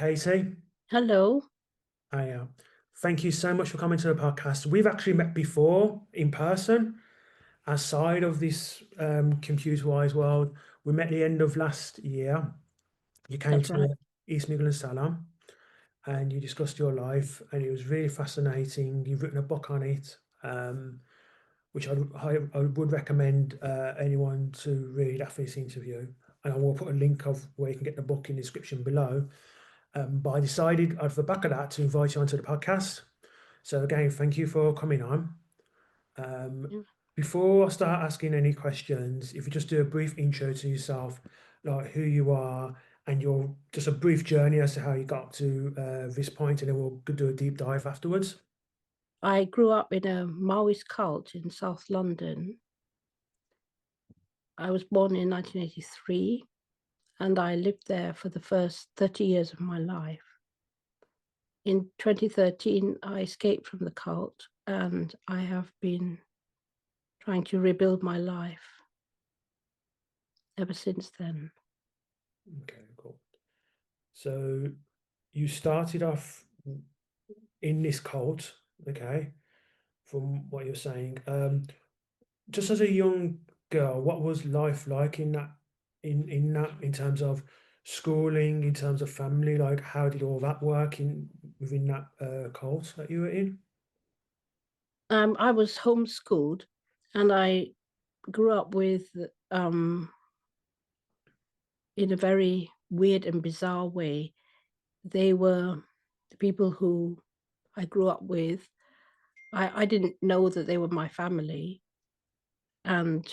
Katie. Hello. I Thank you so much for coming to the podcast. We've actually met before in person outside of this computerized world. We met the end of last year. You came That's right. to East Midlands Salon and you discussed your life, and it was really fascinating. You've written a book on it, which I would recommend anyone to read after this interview. And I will put a link of where you can get the book in the description below. But I decided off the back of that to invite you onto the podcast. So again, thank you for coming on. Um, Yeah. Before I start asking any questions, if you just do a brief intro to yourself, like who you are and your just a brief journey as to how you got to this point, and then we'll do a deep dive afterwards. I grew up in a Maoist cult in South London. I was born in 1983 and I lived there for the first 30 years of my life. In 2013, I escaped from the cult and I have been trying to rebuild my life ever since then. Okay, cool. So you started off in this cult, okay, from what you're saying. Just as a young girl, what was life like in in terms of schooling, in terms of family? Like, how did all that work in within that cult that you were in? I was homeschooled and I grew up with, um, in a very weird and bizarre way, they were the people who I grew up with. I didn't know that they were my family, and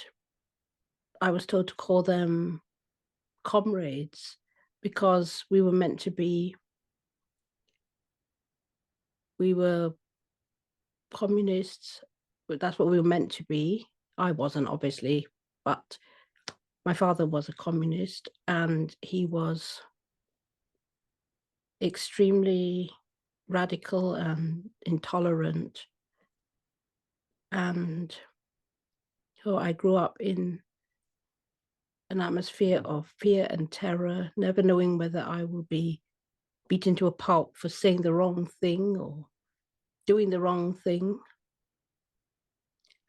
I was told to call them comrades because we were communists, but that's what we were meant to be. I wasn't, obviously, but my father was a communist and he was extremely radical and intolerant. And so I grew up in an atmosphere of fear and terror, never knowing whether I will be beaten to a pulp for saying the wrong thing or doing the wrong thing,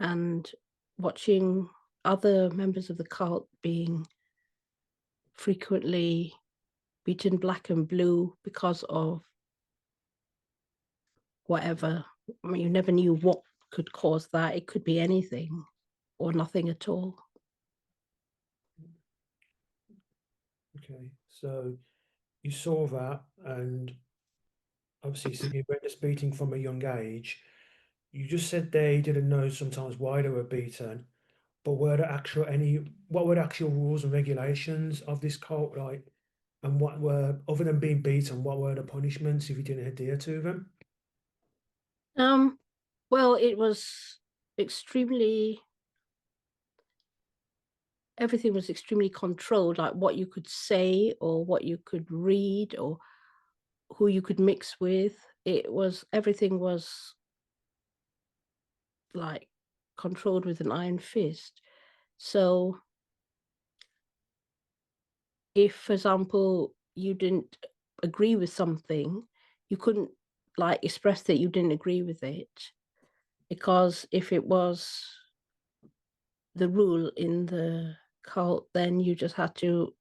and watching other members of the cult being frequently beaten black and blue because of whatever. I mean, you never knew what could cause that. It could be anything or nothing at all. Okay, so you saw that, and obviously, so you witnessed beating from a young age. You just said they didn't know sometimes why they were beaten, but were there actual any what were the actual rules and regulations of this cult like? And what were, other than being beaten, what were the punishments if you didn't adhere to them? Um, well, it was extremely, everything was extremely controlled, like what you could say or what you could read or who you could mix with. Everything was like controlled with an iron fist. So if, for example, you didn't agree with something, you couldn't like express that you didn't agree with it, because if it was the rule in the cult, then you just had to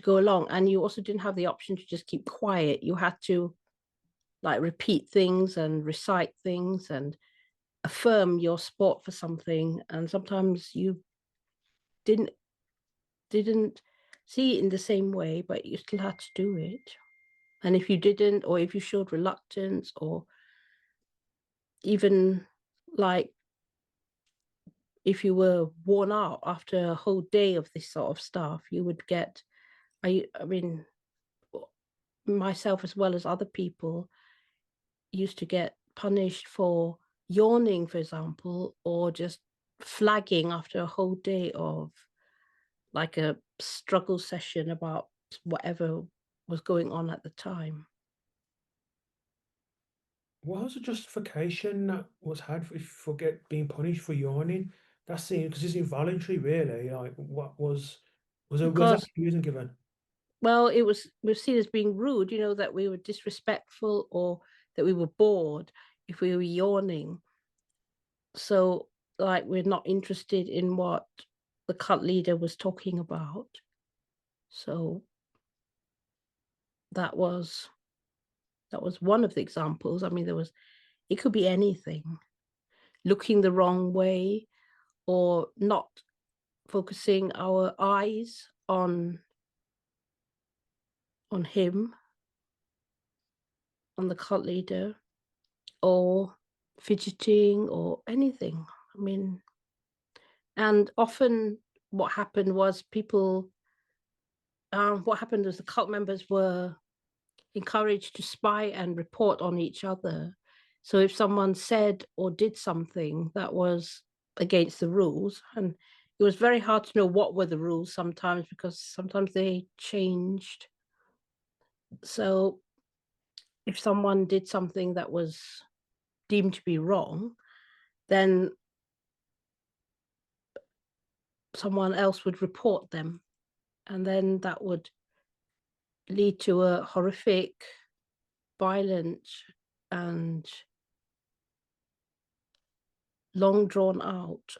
go along, and you also didn't have the option to just keep quiet. You had to like repeat things and recite things and affirm your support for something, and sometimes you didn't didn't see it in the same way, but you still had to do it. And if you didn't, or if you showed reluctance, or even like if you were worn out after a whole day of this sort of stuff, you would get, I mean, myself as well as other people used to get punished for yawning, for example, or just flagging after a whole day of like a struggle session about whatever was going on at the time. What was the justification that was had for being punished for yawning? That's it, because it's involuntary, really. Like, what was there Because actually a reason given? Well, it was seen as being rude, that we were disrespectful or that we were bored if we were yawning. So, like, we're not interested in what the cult leader was talking about. So that was one of the examples. I mean, it could be anything. Looking the wrong way or not focusing our eyes on him, on the cult leader, or fidgeting or anything. I mean, and often what happened was the cult members were encouraged to spy and report on each other. So if someone said or did something that was against the rules, and it was very hard to know what were the rules sometimes because sometimes they changed. So if someone did something that was deemed to be wrong, then someone else would report them. And then that would lead to a horrific, violent, and long drawn out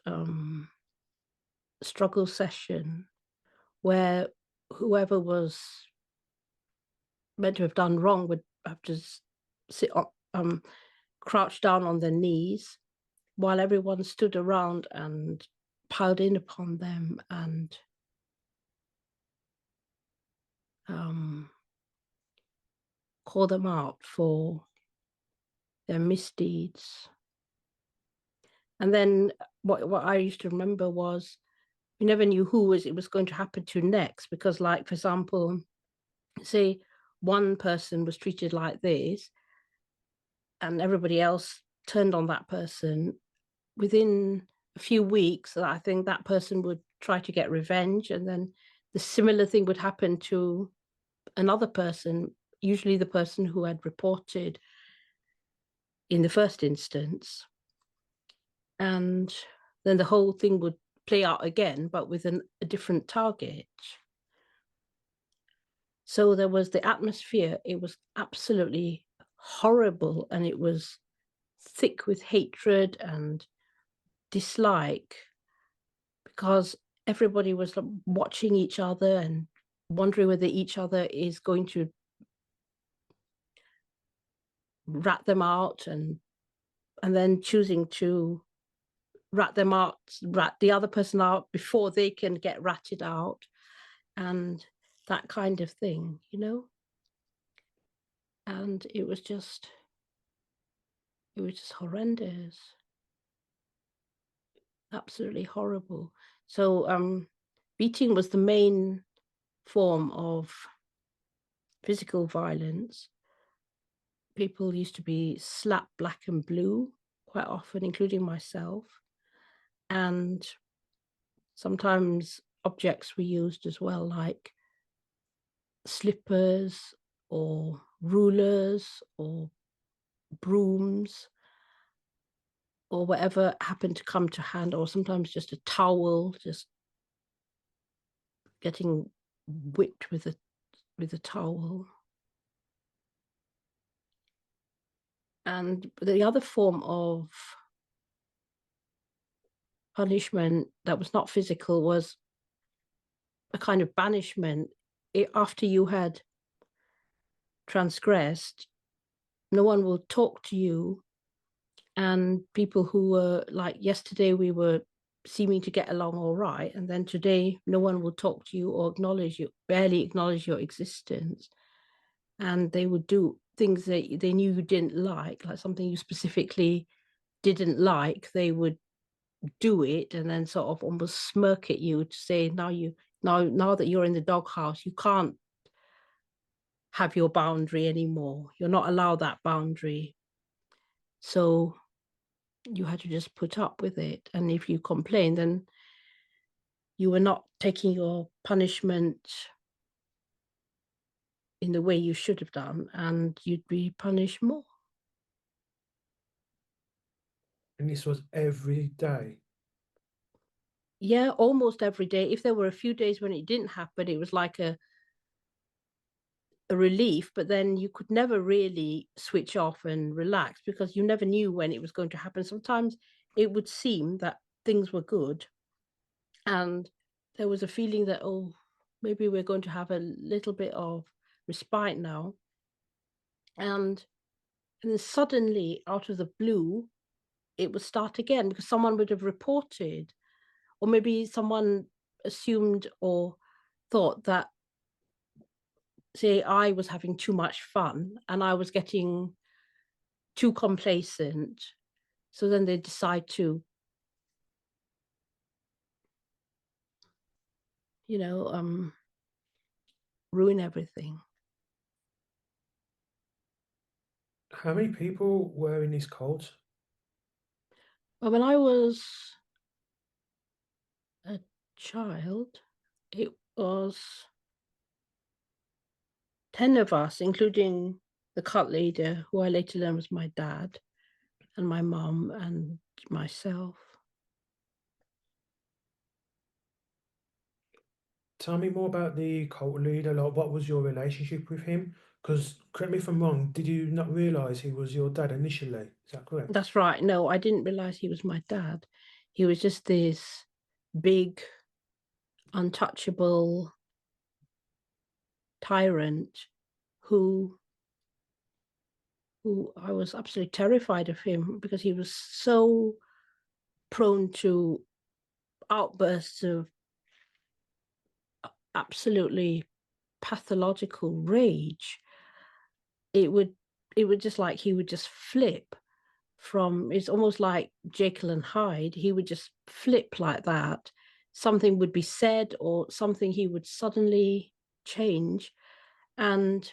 struggle session where whoever was meant to have done wrong would have to sit up, crouch down on their knees while everyone stood around and piled in upon them and call them out for their misdeeds. And then what I used to remember was you never knew who it was going to happen to next because, like, for example, say one person was treated like this and everybody else turned on that person, within a few weeks, I think that person would try to get revenge, and then the similar thing would happen to another person, usually the person who had reported in the first instance. And then the whole thing would play out again, but with a different target. So there was the atmosphere, it was absolutely horrible, and it was thick with hatred and dislike because everybody was watching each other and wondering whether each other is going to rat them out, and then choosing to rat the other person out before they can get ratted out, and that kind of thing. And it was just horrendous, absolutely horrible. So beating was the main form of physical violence. People used to be slapped black and blue quite often, including myself. And sometimes objects were used as well, like slippers or rulers or brooms or whatever happened to come to hand, or sometimes just a towel, just getting whipped with a towel. And the other form of punishment that was not physical was a kind of banishment. After you had transgressed, no one will talk to you. And people who were like, yesterday we were seeming to get along all right, and then today no one will talk to you or barely acknowledge your existence. And they would do things that they knew you didn't like something you specifically didn't like. They would do it and then sort of almost smirk at you to say, now that you're in the doghouse, you can't have your boundary anymore. You're not allowed that boundary. So you had to just put up with it. And if you complained, then you were not taking your punishment in the way you should have done, and you'd be punished more. And this was every day. Yeah, almost every day. If there were a few days when it didn't happen, it was like a relief, but then you could never really switch off and relax because you never knew when it was going to happen. Sometimes it would seem that things were good and there was a feeling that, oh, maybe we're going to have a little bit of respite now. And, and then suddenly, out of the blue, it would start again because someone would have reported, or maybe someone assumed or thought that, say, I was having too much fun and I was getting too complacent. So then they decide to, you know, ruin everything. How many people were in this cult? But when I was a child, it was 10 of us, including the cult leader, who I later learned was my dad, and my mum, and myself. Tell me more about the cult leader. Like, what was your relationship with him? Because, correct me if I'm wrong, did you not realize he was your dad initially? Is that correct? That's right. No, I didn't realize he was my dad. He was just this big, untouchable tyrant who I was absolutely terrified of him because he was so prone to outbursts of absolutely pathological rage. It would just like he would just flip from, it's almost like Jekyll and Hyde. He would just flip like that. Something would be said or something he would suddenly change, and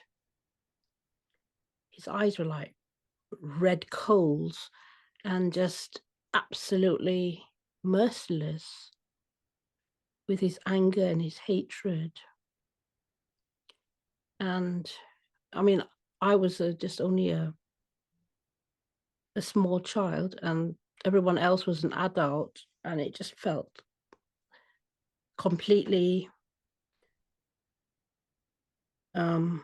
his eyes were like red coals and just absolutely merciless with his anger and his hatred. And I mean, I was just only a small child, and everyone else was an adult, and it just felt completely um,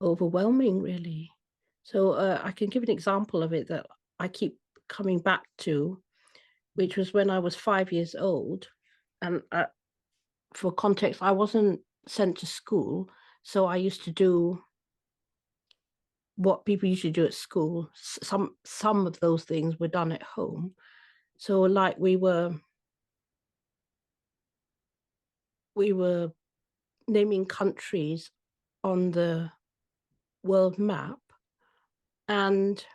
overwhelming, really. So I can give an example of it that I keep coming back to, which was when I was 5 years old. And for context, I wasn't sent to school, so I used to do what people usually do at school. Some of those things were done at home. So, like we were naming countries on the world map, and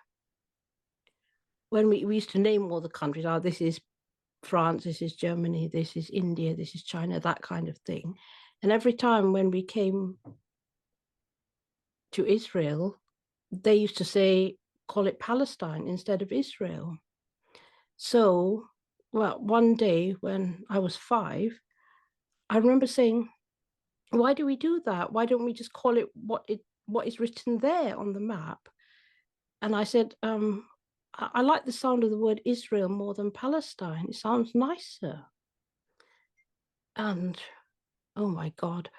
when we used to name all the countries, oh, this is France, this is Germany, this is India, this is China, that kind of thing. And every time when we came to Israel, they used to say, call it Palestine instead of Israel. So, well, one day when I was 5, I remember saying, why do we do that? Why don't we just call it what is written there on the map? And I said, I like the sound of the word Israel more than Palestine. It sounds nicer. And oh my God,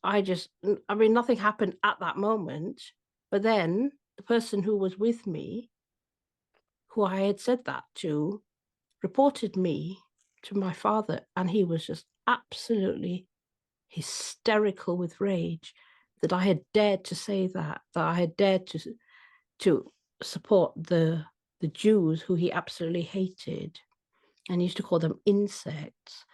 I mean, nothing happened at that moment. But then the person who was with me, who I had said that to, reported me to my father, and he was just absolutely hysterical with rage that I had dared to say that I had dared to support the Jews who he absolutely hated and used to call them insects,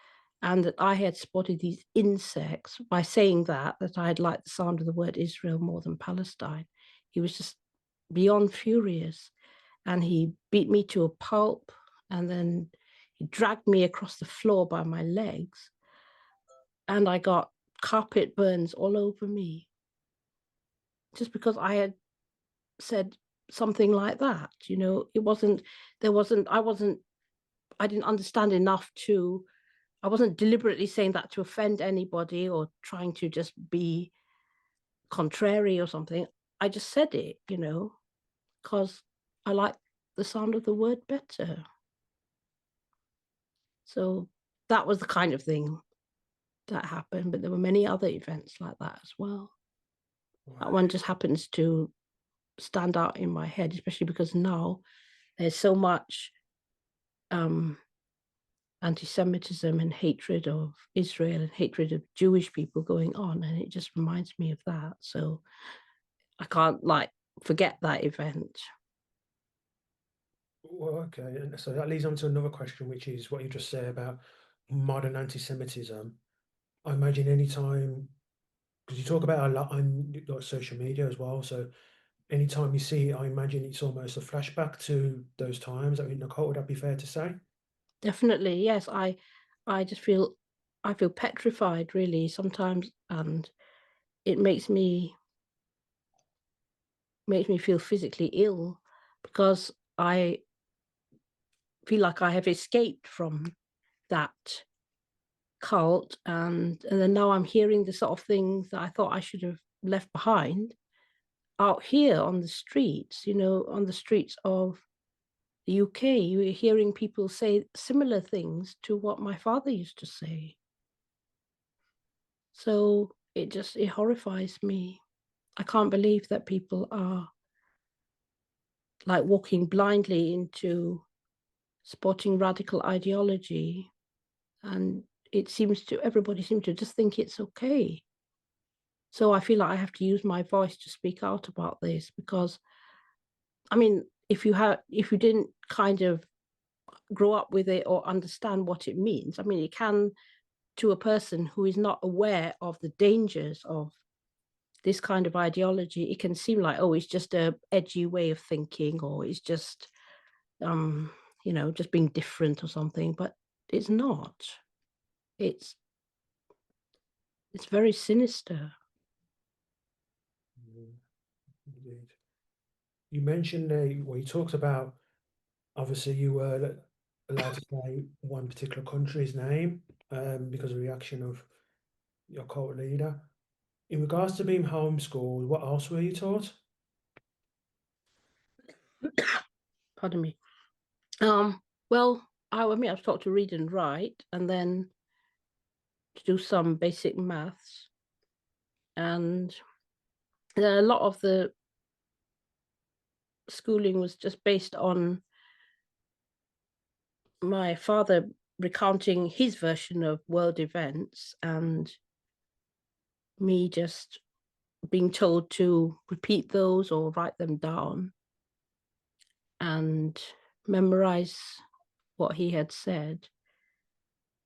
and that I had spotted these insects by saying that I had liked the sound of the word Israel more than Palestine. He was just beyond furious, and he beat me to a pulp, and then he dragged me across the floor by my legs, and I got carpet burns all over me just because I had said something like that. It wasn't, there wasn't, I didn't understand enough to, I wasn't deliberately saying that to offend anybody or trying to just be contrary or something. I just said it, because I like the sound of the word better. So that was the kind of thing that happened, but there were many other events like that as well. That one Right. just happens to stand out in my head, especially because now there's so much um, anti-Semitism and hatred of Israel and hatred of Jewish people going on, and it just reminds me of that. So I can't like forget that event. Well, okay. And so that leads on to another question, which is what you just said about modern anti-Semitism. I imagine any time, because you talk about a lot on like social media as well. So anytime you see it, I imagine it's almost a flashback to those times. I mean, Nicole, would that be fair to say? Definitely, yes. I just feel I feel petrified really sometimes, and it makes me feel physically ill because I feel like I have escaped from that cult, and then now I'm hearing the sort of things that I thought I should have left behind out here on the streets, on the streets of the UK. You're hearing people say similar things to what my father used to say. So it horrifies me. I can't believe that people are like walking blindly into sporting radical ideology, and everybody seems to just think it's okay. So I feel like I have to use my voice to speak out about this because I mean, if you didn't kind of grow up with it or understand what it means, I mean, it can, to a person who is not aware of the dangers of this kind of ideology, it can seem like, oh, it's just a edgy way of thinking, or it's just um, just being different or something, but it's not. It's it's very sinister. Mm, indeed. You mentioned, well, you talked about obviously you were allowed to say one particular country's name because of the reaction of your cult leader. In regards to being homeschooled, what else were you taught? Pardon me. Well, I mean, I was taught to read and write, and then to do some basic maths, and then a lot of the schooling was just based on my father recounting his version of world events and me just being told to repeat those or write them down and memorize what he had said.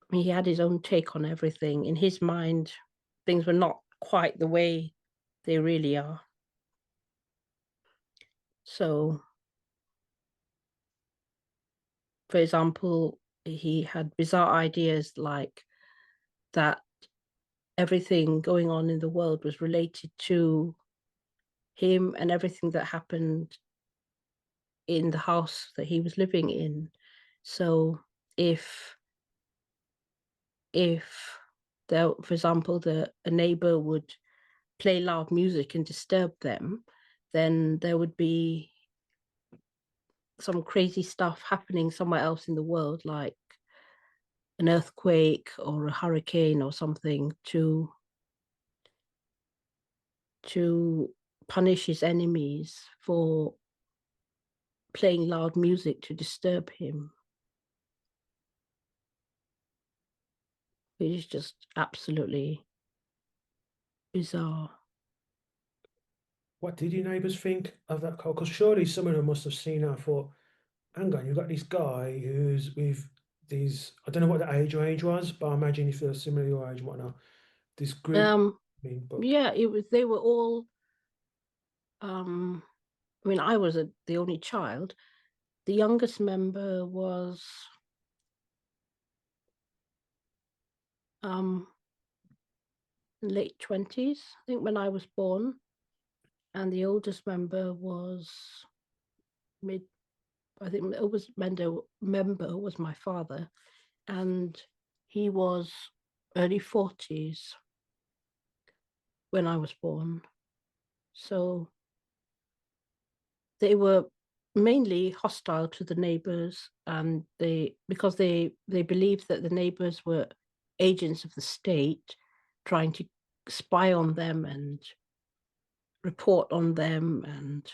I mean, he had his own take on everything. In his mind, things were not quite the way they really are. So, for example, he had bizarre ideas like that everything going on in the world was related to him and everything that happened in the house that he was living in. So if if there, for example, a neighbor would play loud music and disturb them, then there would be some crazy stuff happening somewhere else in the world, like an earthquake or a hurricane or something, to punish his enemies for playing loud music to disturb him. It is just absolutely bizarre. What did your neighbours think of that cult? Because surely some of them must have seen that and thought, hang on, you've got this guy who's with these, I don't know what the age was, but I imagine if they're similar your age and whatnot, this group, Um, I mean, but yeah, it was. They were all. I mean, I was the only child. The youngest member was um, late 20s, I think, when I was born, and the oldest member was mid. I think the oldest member was my father, and he was early 40s when I was born. So they were mainly hostile to the neighbors, and they because they believed that the neighbors were agents of the state trying to spy on them and report on them and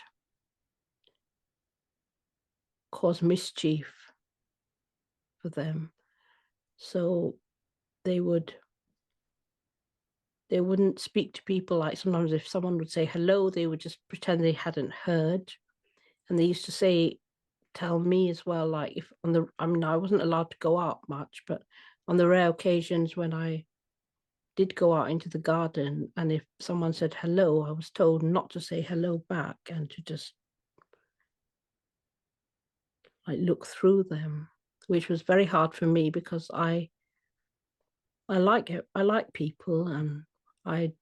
cause mischief for them. So they would they wouldn't speak to people. Like, sometimes if someone would say hello, they would just pretend they hadn't heard. And they used to tell me as well, like, if on the I mean, I wasn't allowed to go out much, but on the rare occasions when I did go out into the garden, and if someone said hello, I was told not to say hello back and to just, like, look through them, which was very hard for me because I like it. I like people, and I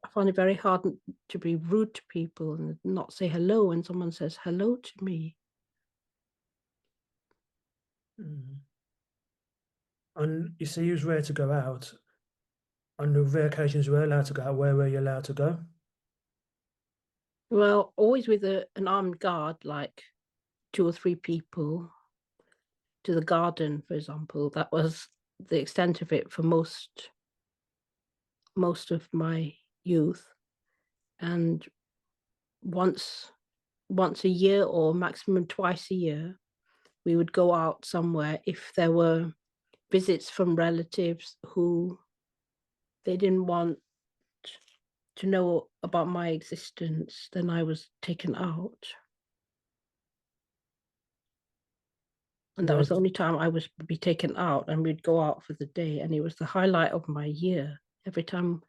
I find it very hard to be rude to people and not say hello when someone says hello to me. Mm. And you say you was rare to go out. On the rare occasions you were allowed to go out, where were you allowed to go? Well, always with an armed guard, like 2 or 3 people to the garden, for example. That was the extent of it for most of my youth. And once once a year or maximum twice a year, we would go out somewhere if there were visits from relatives who they didn't want to know about my existence, then I was taken out. And that Why was the did, only time I was be taken out, and we'd go out for the day, and it was the highlight of my year every time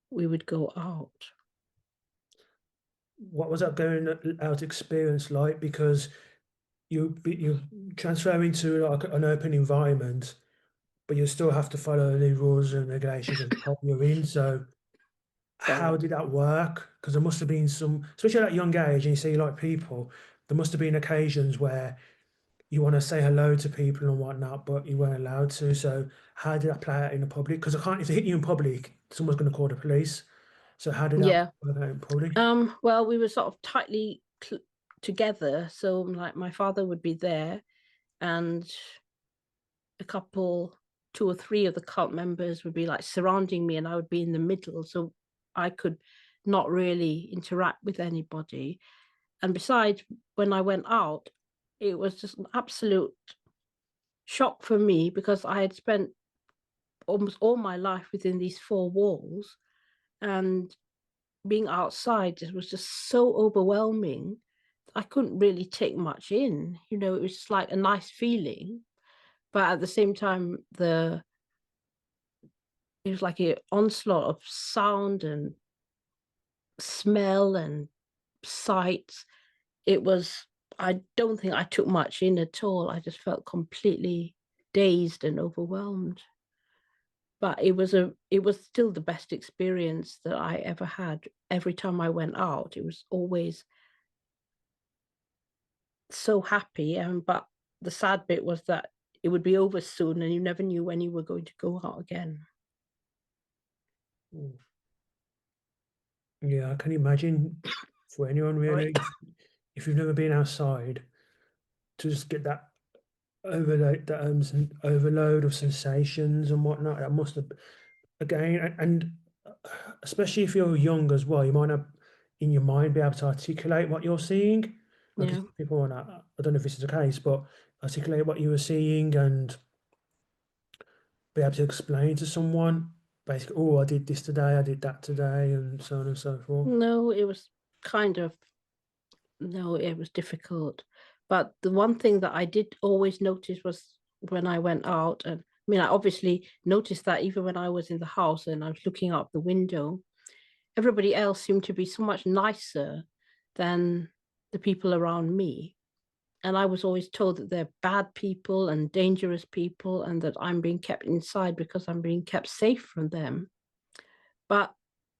we would go out. what was that going out experience like? Because you transfer into like an open environment, but you still have to follow the rules and regulations of the part you're in. So how Right. did that work? Because there must have been some, especially at that young age, and you see like people, there must have been occasions where you want to say hello to people and whatnot, but you weren't allowed to. So how did that play out in the public? Because I can't, if they hit you in public, someone's going to call the police. So how did that Yeah. work out in public? Well, we were sort of tightly together. So, like, my father would be there, and a couple, 2 or 3 of the cult members would be like surrounding me, and I would be in the middle. So I could not really interact with anybody. And besides, when I went out, it was just an absolute shock for me because I had spent almost all my life within these 4 walls, and being outside, it was just so overwhelming. I couldn't really take much in. It was just like a nice feeling, but at the same time, it was like an onslaught of sound and smell and sights. It was I don't think I took much in at all. I just felt completely dazed and overwhelmed. But it was still the best experience that I ever had. Every time I went out, it was always so happy. But the sad bit was that it would be over soon, and you never knew when you were going to go out again. Mm. Yeah, I can imagine for anyone Right. really, if you've never been outside, to just get that overload of sensations and whatnot, that must have again, and especially if you're young as well, you might not in your mind be able to articulate what you're seeing. Like Yeah. people want to, I don't know if this is the case, but articulate what you were seeing and be able to explain to someone basically, oh, I did this today, I did that today, and so on and so forth. No, it was kind of no, it was difficult. But the one thing that I did always notice was when I went out, and I mean, I obviously noticed that even when I was in the house and I was looking out the window, everybody else seemed to be so much nicer than the people around me. And I was always told that they're bad people and dangerous people, and that I'm being kept inside because I'm being kept safe from them. But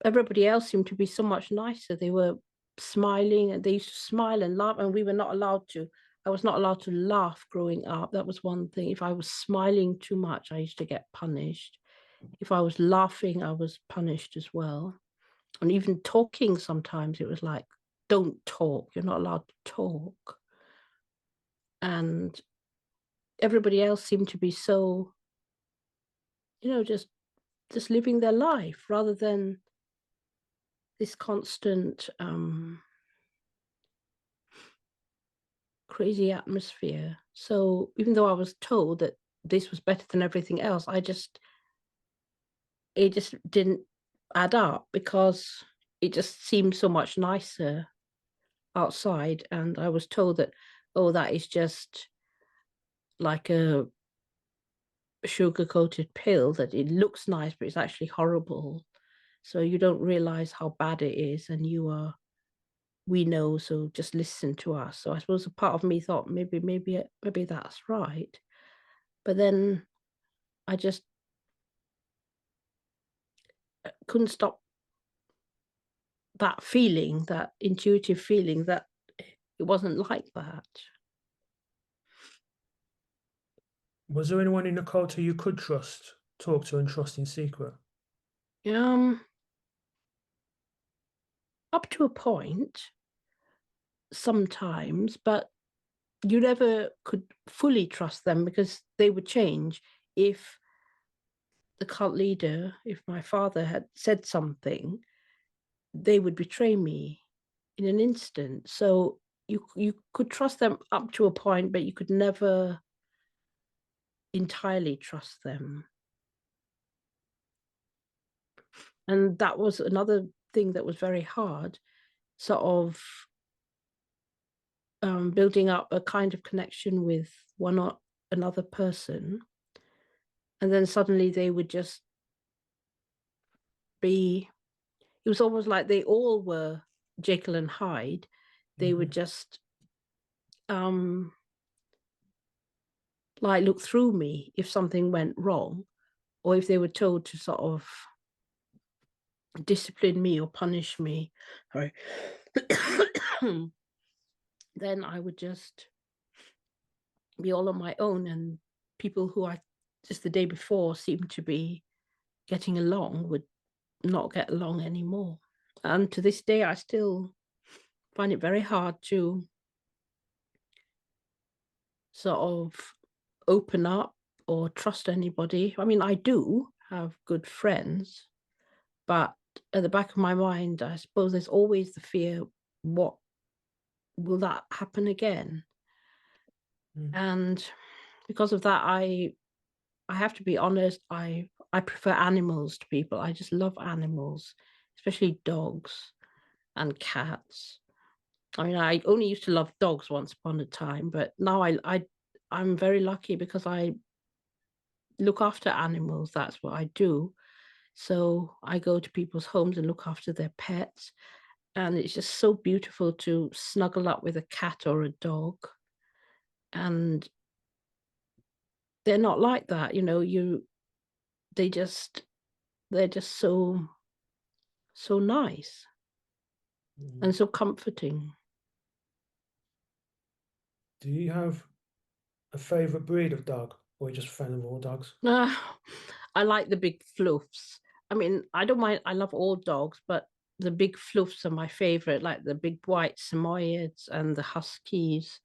everybody else seemed to be so much nicer. They were smiling, and they used to smile and laugh, and we were not allowed to. I was not allowed to laugh growing up. That was one thing. If I was smiling too much, I used to get punished. If I was laughing, I was punished as well. And even talking, sometimes it was like, don't talk. You're not allowed to talk. And everybody else seemed to be so just living their life rather than this constant crazy atmosphere. So even though I was told that this was better than everything else, it just didn't add up because it just seemed so much nicer outside. And I was told that, oh, that is just like a sugar coated pill, that it looks nice, but it's actually horrible. So you don't realize how bad it is. And we know, so just listen to us. So I suppose a part of me thought maybe that's right. But then I just couldn't stop that feeling, that intuitive feeling that it wasn't like that. Was there anyone in the culture you could trust, talk to, and trust in secret? Um, Up to a point, sometimes, but you never could fully trust them because they would change. If the cult leader, if my father had said something, they would betray me in an instant. So you could trust them up to a point, but you could never entirely trust them. And that was another thing that was very hard, sort of building up a kind of connection with one or another person, and then suddenly they would just be. It was almost like they all were Jekyll and Hyde. They would Hmm. just um, like look through me if something went wrong, or if they were told to sort of discipline me or punish me. Sorry. Then I would just be all on my own, and people who I just the day before seemed to be getting along would not get along anymore. And to this day, I still find it very hard to sort of open up or trust anybody. I mean, I do have good friends, but at the back of my mind, I suppose there's always the fear, what will that happen again? Mm. And because of that, I have to be honest, I prefer animals to people. I just love animals, especially dogs and cats. I mean, I only used to love dogs once upon a time, but now I'm very lucky because I look after animals. That's what I do. So I go to people's homes and look after their pets. And it's just so beautiful to snuggle up with a cat or a dog. And they're not like that, they just they're just so nice Mm. and so comforting. Do you have a favorite breed of dog, or are you just a fan of all dogs? I like the big fluffs. I mean, I don't mind. I love all dogs, but the big fluffs are my favorite, like the big white Samoyeds and the Huskies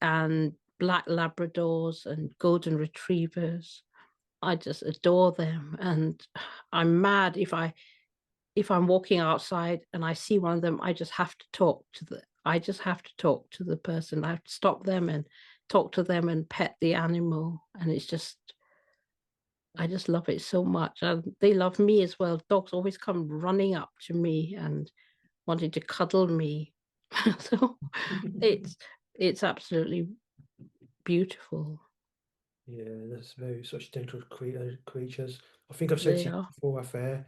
and black Labradors and golden retrievers. I just adore them, and I'm mad if I'm walking outside and I see one of them. I just have to talk to the. I just have to talk to the person. I have to stop them and talk to them and pet the animal, and it's just I just love it so much. And they love me as well. Dogs always come running up to me and wanting to cuddle me. So it's it's absolutely beautiful. Yeah, that's very such gentle creatures. I think I've said They to you are. before off air,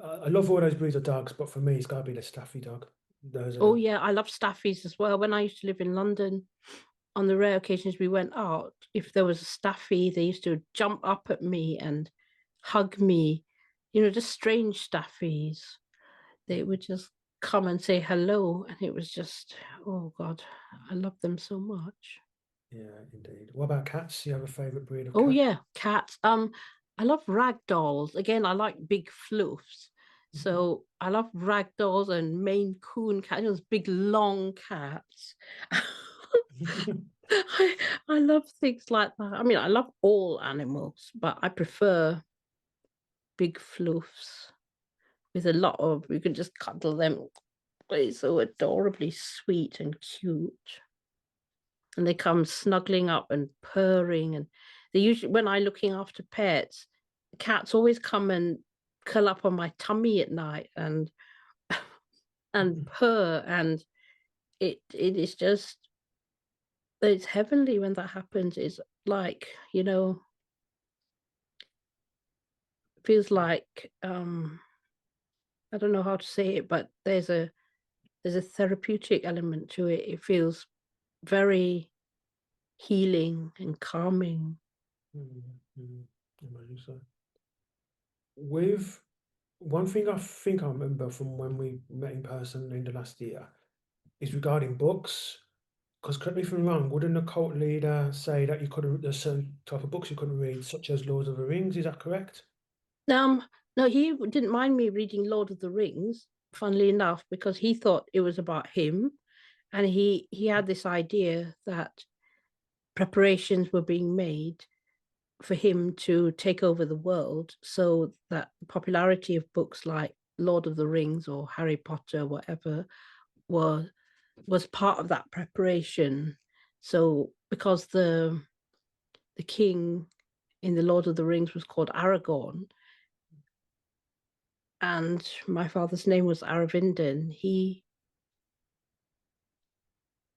I love all those breeds of dogs, but for me, it's got to be the Staffy dog. Those are Oh the. yeah, I love staffies as well. When I used to live in London, on the rare occasions we went out, if there was a staffy, they used to jump up at me and hug me. Just strange staffies. They would just come and say hello, and it was just, oh God, I love them so much. Yeah, indeed. What about cats? You have a favorite breed of Oh cat? yeah, cats. I love rag dolls. Again, I like big fluffs. So I love rag dolls and Maine Coon cats, those big long cats. I love things like that. I mean, I love all animals, but I prefer big fluffs with a lot of, you can just cuddle them. They're so adorably sweet and cute. And they come snuggling up and purring. And they usually, when I'm looking after pets, cats always come and curl up on my tummy at night and purr. And it is just, it's heavenly when that happens. It's like, feels like I don't know how to say it, but there's a therapeutic element to it. It feels very healing and calming. Mm. Imagine so. With one thing I think I remember from when we met in person in the last year is regarding books. Because correct me if I'm wrong, wouldn't a cult leader say that you couldn't, there's certain type of books you couldn't read, such as Lord of the Rings? Is that correct? Um, no, he didn't mind me reading Lord of the Rings, funnily enough, because he thought it was about him, and he had this idea that preparations were being made for him to take over the world, so that the popularity of books like Lord of the Rings or Harry Potter, whatever, was was part of that preparation. So because the king in the Lord of the Rings was called Aragorn, and my father's name was Aravinden, he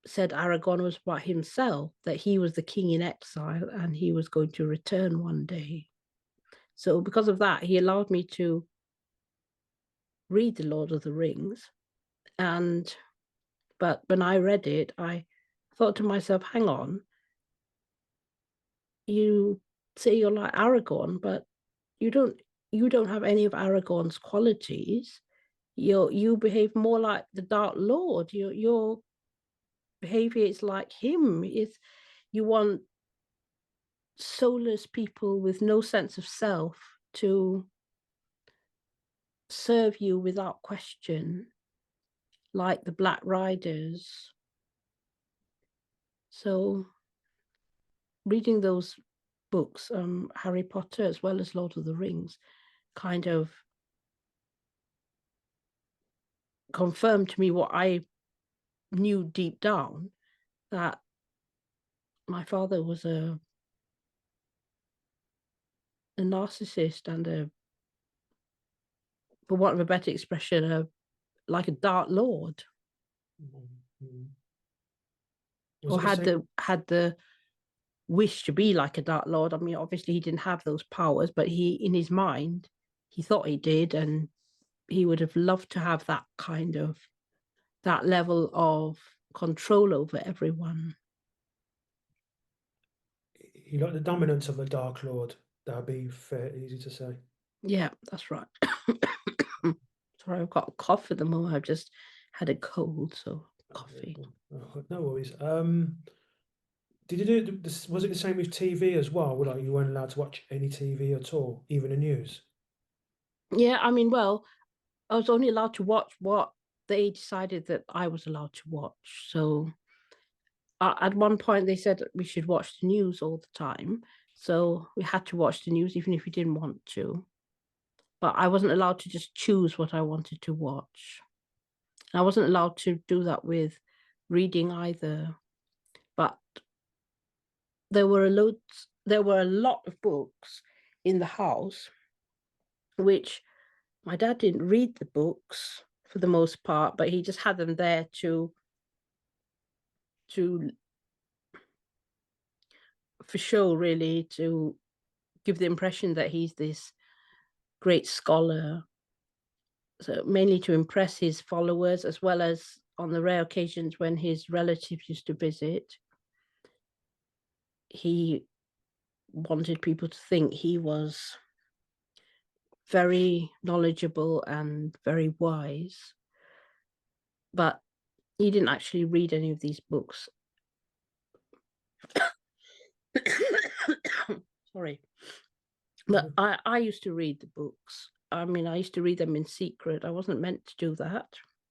said Aragorn was about himself, that he was the king in exile and he was going to return one day. So because of that, he allowed me to read the Lord of the Rings. And but when I read it, I thought to myself, hang on, you say you're like Aragorn, but you don't you don't have any of Aragorn's qualities. You behave more like the Dark Lord. Your behavior is like him. It's you want soulless people with no sense of self to serve you without question, like the Black Riders. So reading those books, Harry Potter as well as Lord of the Rings, kind of confirmed to me what I knew deep down, that my father was a narcissist and for want of a better expression, like a dark lord, Mm. Was or it the same? had the wish to be like a dark lord. I mean, obviously he didn't have those powers, but he, in his mind, he thought he did, and he would have loved to have that level of control over everyone. He liked the dominance of a Dark Lord. That'd be fair, easy to say. Yeah, that's right. Sorry, I've got a cough at the moment. I've just had a cold, so coffee. No worries. Did you do this? Was it the same with TV as well? Like you weren't allowed to watch any TV at all, even the news? Yeah, I mean, well, I was only allowed to watch what they decided that I was allowed to watch. So at one point, they said we should watch the news all the time. So we had to watch the news, even if we didn't want to. But I wasn't allowed to just choose what I wanted to watch. And I wasn't allowed to do that with reading either. But there were a lot of books in the house, which my dad didn't read the books for the most part, but he just had them there to for show, really, to give the impression that he's this great scholar. So mainly to impress his followers, as well as on the rare occasions when his relatives used to visit, he wanted people to think he was very knowledgeable and very wise. But he didn't actually read any of these books. Sorry. But I used to read the books. I mean, I used to read them in secret. I wasn't meant to do that,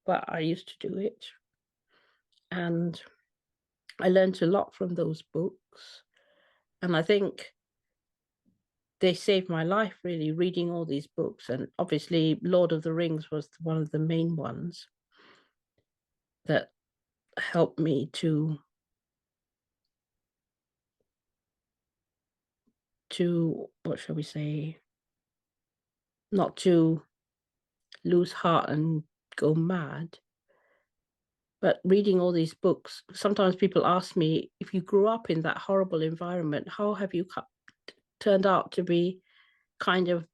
but I used to do it. And I learned a lot from those books, and I think they saved my life really reading all these books. And obviously Lord of the Rings was one of the main ones that helped me to what shall we say, not to lose heart and go mad. But reading all these books, sometimes people ask me, if you grew up in that horrible environment, how have you turned out to be kind of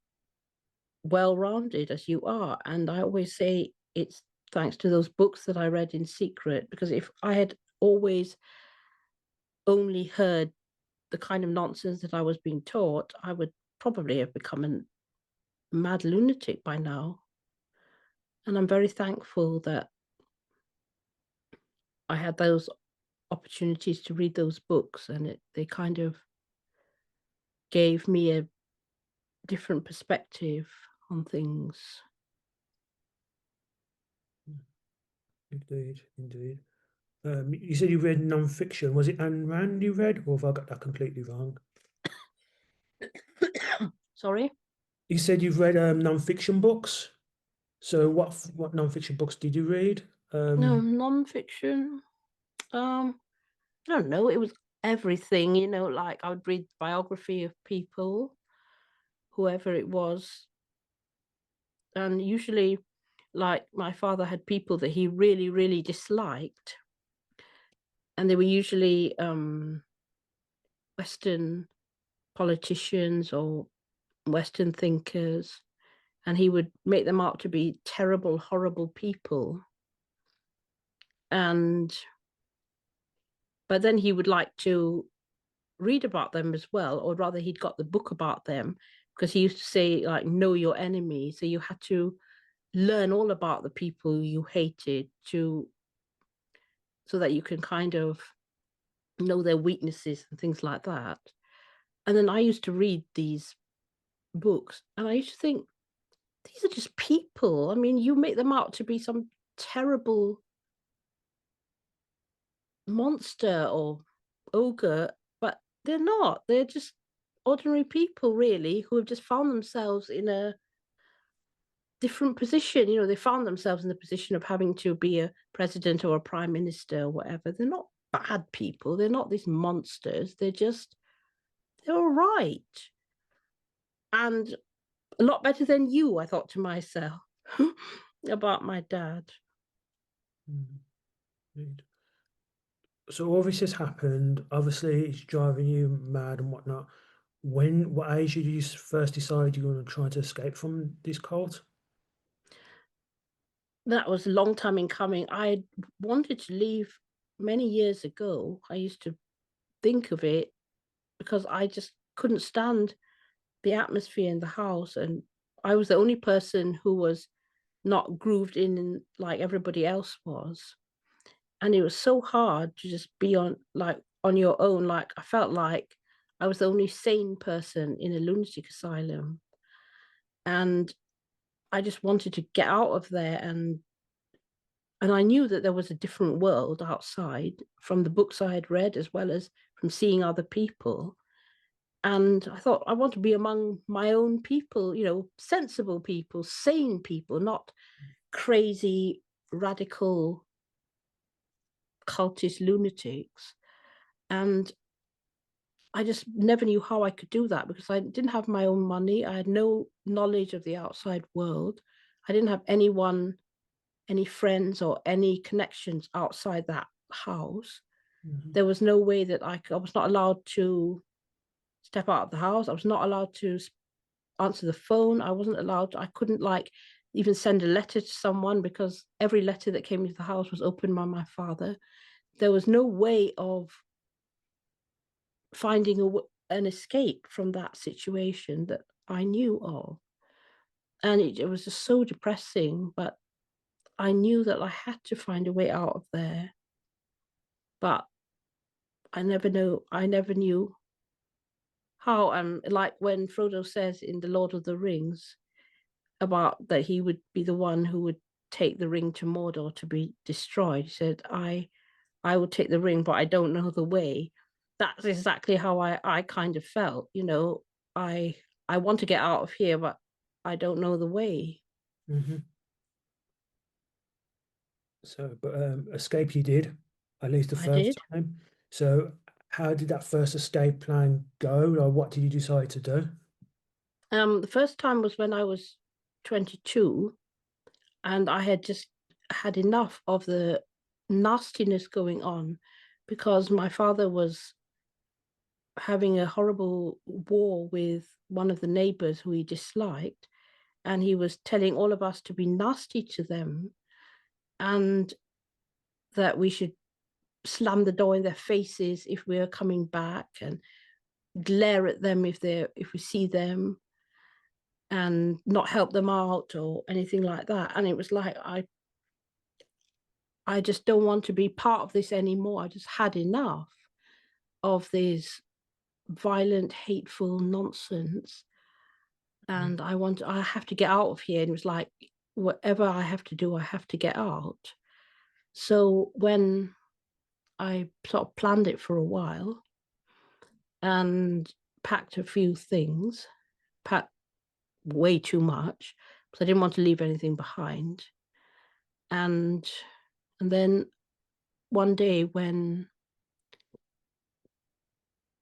well rounded as you are? And I always say it's thanks to those books that I read in secret, because if I had always only heard the kind of nonsense that I was being taught, I would probably have become a mad lunatic by now. And I'm very thankful that I had those opportunities to read those books, and they kind of gave me a different perspective on things. Indeed, indeed. You said you read non-fiction. Was it Ayn Rand you read, or have I got that completely wrong? Sorry? You said you've read non-fiction books. So what non-fiction books did you read? No, Um, non-fiction. I don't know. It was everything, like I would read biography of people, whoever it was. And usually, like my father had people that he really, really disliked. And they were usually Western politicians or Western thinkers. And he would make them out to be terrible, horrible people. And but then he would like to read about them as well, or rather he'd got the book about them, because he used to say, like, know your enemy. So you had to learn all about the people you hated to so that you can kind of know their weaknesses and things like that. And then I used to read these books and I used to think, these are just people. I mean, you make them out to be some terrible monster or ogre, but they're not. They're just ordinary people, really, who have just found themselves in a different position. They found themselves in the position of having to be a president or a prime minister or whatever. They're not bad people. They're not these monsters. They're all right. And a lot better than you, I thought to myself about my dad. indeed. So all this has happened. Obviously, it's driving you mad and whatnot. What age did you first decide you were going to try to escape from this cult? That was a long time in coming. I wanted to leave many years ago. I used to think of it because I just couldn't stand the atmosphere in the house. And I was the only person who was not grooved in like everybody else was. And it was so hard to just be on your own. Like I felt like I was the only sane person in a lunatic asylum. And I just wanted to get out of there, and I knew that there was a different world outside from the books I had read as well as from seeing other people. And I thought, I want to be among my own people, sensible people, sane people, not crazy, radical, cultist lunatics. And I just never knew how I could do that because I didn't have my own money. I had no knowledge of the outside world. I didn't have anyone, any friends, or any connections outside that house. Mhm. There was no way that I was not allowed to step out of the house. I was not allowed to answer the phone. I wasn't allowed I couldn't like even send a letter to someone because every letter that came into the house was opened by my father. There was no way of finding an escape from that situation that I knew of. And it was just so depressing, but I knew that I had to find a way out of there. But I never knew how. Like when Frodo says in The Lord of the Rings about that he would be the one who would take the ring to Mordor to be destroyed. He said, I will take the ring, but I don't know the way. That's exactly how I kind of felt, you know. I I want to get out of here, but I don't know the way. Hmm. So, but escape you did, at least the I first did. time. So, how did that first escape plan go, or what did you decide to do? The first time was when I was 22, and I had just had enough of the nastiness going on because my father was having a horrible war with one of the neighbors who he disliked, and he was telling all of us to be nasty to them and that we should slam the door in their faces if we are coming back and glare at them if we see them and not help them out or anything like that. And it was like I just don't want to be part of this anymore. I just had enough of this violent, hateful nonsense. Mm. And I have to get out of here. And it was like, whatever I have to do, I have to get out. So when I sort of planned it for a while and packed a few things, packed way too much because I didn't want to leave anything behind. And and then one day when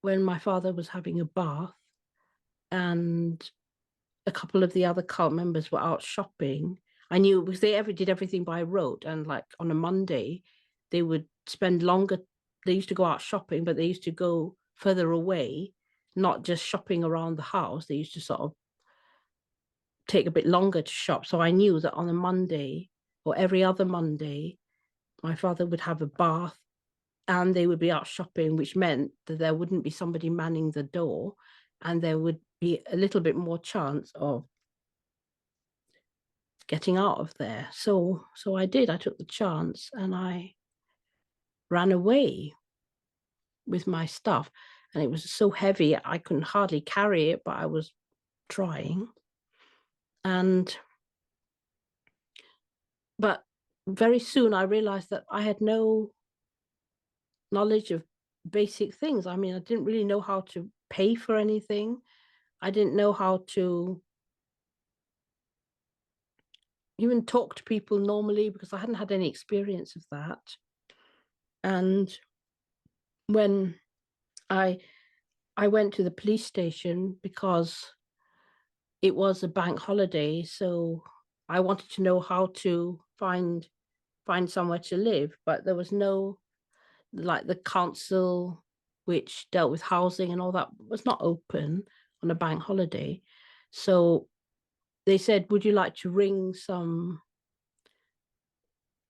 my father was having a bath and a couple of the other cult members were out shopping. I knew because they ever did everything by rote, and like on a Monday, they would spend longer. They used to go out shopping, but they used to go further away, not just shopping around the house. They used to sort of take a bit longer to shop. So I knew that on a Monday or every other Monday, my father would have a bath and they would be out shopping, which meant that there wouldn't be somebody manning the door and there would be a little bit more chance of getting out of there. So I did. I took the chance and I ran away with my stuff. And it was so heavy I couldn't hardly carry it, but I was trying. And but very soon I realized that I had no knowledge of basic things. I mean, I didn't really know how to pay for anything. I didn't know how to even talk to people normally because I hadn't had any experience of that. And when I I went to the police station because it was a bank holiday, so I wanted to know how to find somewhere to live, but there was no like the council which dealt with housing and all that was not open on a bank holiday. So they said, "Would you like to ring some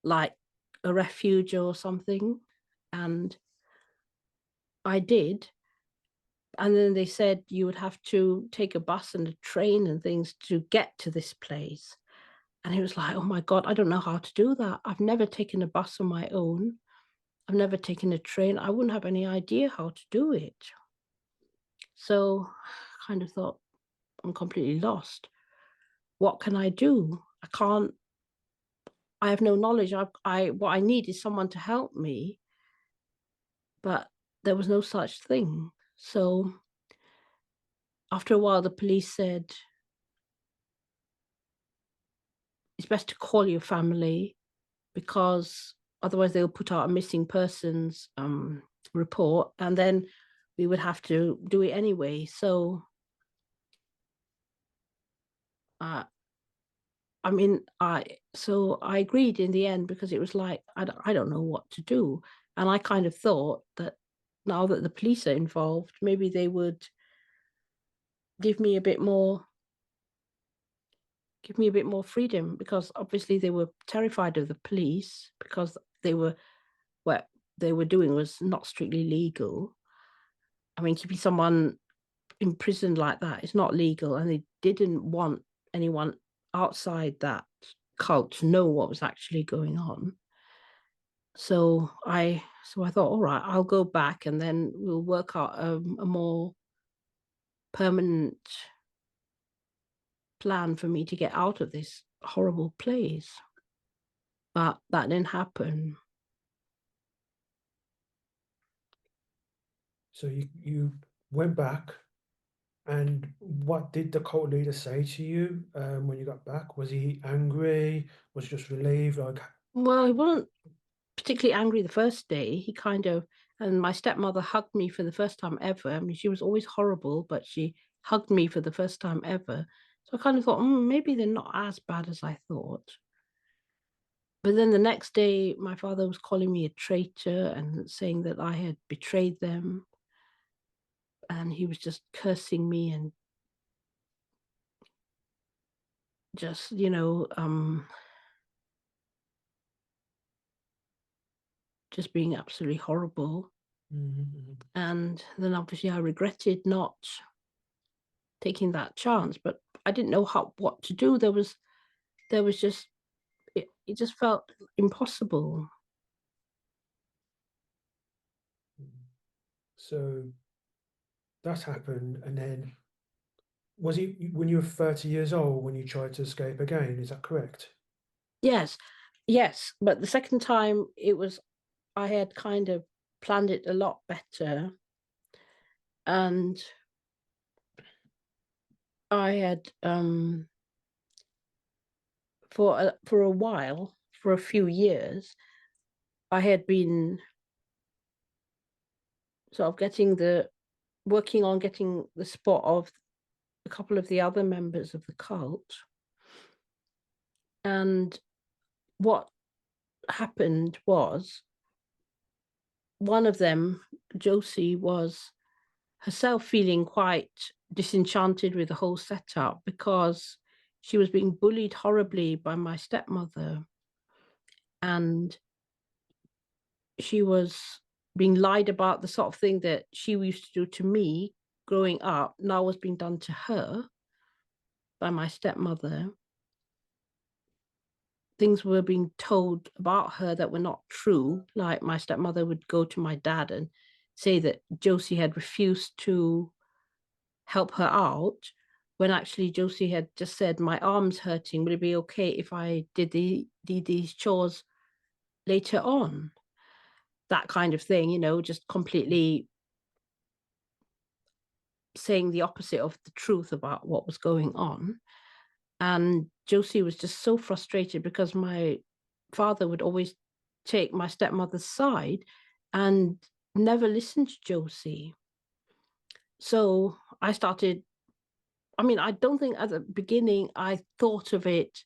like a refuge or something?" And I did. And then they said you would have to take a bus and a train and things to get to this place. And it was like, oh my God, I don't know how to do that. I've never taken a bus on my own. I've never taken a train. I wouldn't have any idea how to do it. So I kind of thought, I'm completely lost. What can I do? I have no knowledge. What I need is someone to help me, but there was no such thing. So after a while, the police said, it's best to call your family because otherwise they'll put out a missing persons report and then we would have to do it anyway. So, uh, I mean, I agreed in the end because it was like, I don't know what to do. And I kind of thought that now that the police are involved, maybe they would give me a bit more, give me a bit more freedom because obviously they were terrified of the police because what they were doing was not strictly legal. I mean, keeping someone imprisoned like that is not legal, and they didn't want anyone outside that cult to know what was actually going on. So I thought, all right, I'll go back, and then we'll work out a more permanent plan for me to get out of this horrible place. But that didn't happen. So you went back, and what did the cult leader say to you when you got back? Was he angry? Was he just relieved? Like, Well, he wasn't particularly angry the first day. He kind of, and my stepmother hugged me for the first time ever. I mean, she was always horrible, but she hugged me for the first time ever. So I kind of thought, maybe they're not as bad as I thought. But then the next day, my father was calling me a traitor and saying that I had betrayed them. And he was just cursing me and just, just being absolutely horrible. mhm, And then obviously I regretted not taking that chance, but I didn't know what to do. There was just it just felt impossible. mhm. So that happened, and then was it when you were 30 years old when you tried to escape again? Is that correct? Yes, yes, but the second time I had kind of planned it a lot better, and I had for a while, for a few years, I had been sort of working on getting the spot of a couple of the other members of the cult. And what happened was one of them, Josie, was herself feeling quite disenchanted with the whole setup because she was being bullied horribly by my stepmother, and she was being lied about. The sort of thing that she used to do to me growing up now was being done to her by my stepmother. Things were being told about her that were not true. Like my stepmother would go to my dad and say that Josie had refused to help her out, when actually Josie had just said, "My arm's hurting. Would it be okay if I did these chores later on?" That kind of thing, just completely saying the opposite of the truth about what was going on. And Josie was just so frustrated because my father would always take my stepmother's side and never listen to Josie. So I started, I mean, I don't think at the beginning I thought of it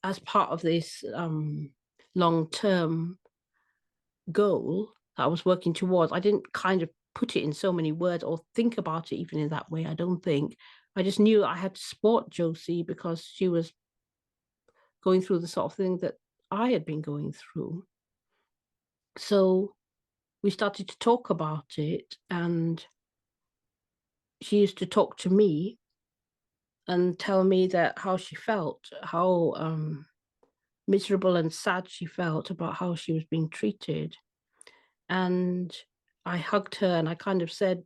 as part of this long term goal that I was working towards. I didn't kind of put it in so many words or think about it even in that way, I don't think. I just knew I had to support Josie because she was going through the sort of thing that I had been going through. So we started to talk about it, and she used to talk to me and tell me that how she felt, how miserable and sad she felt about how she was being treated. And I hugged her and I kind of said,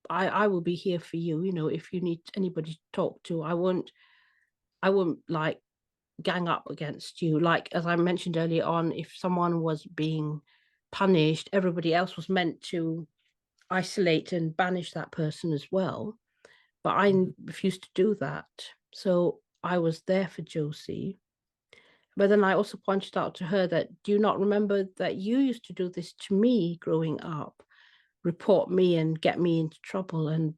I will be here for you, if you need anybody to talk to. I won't like gang up against you. Like as I mentioned earlier on, if someone was being punished, everybody else was meant to isolate and banish that person as well. But I Mhm, refused to do that. So I was there for Josie. But then I also pointed out to her that, do you not remember that you used to do this to me growing up, report me and get me into trouble? And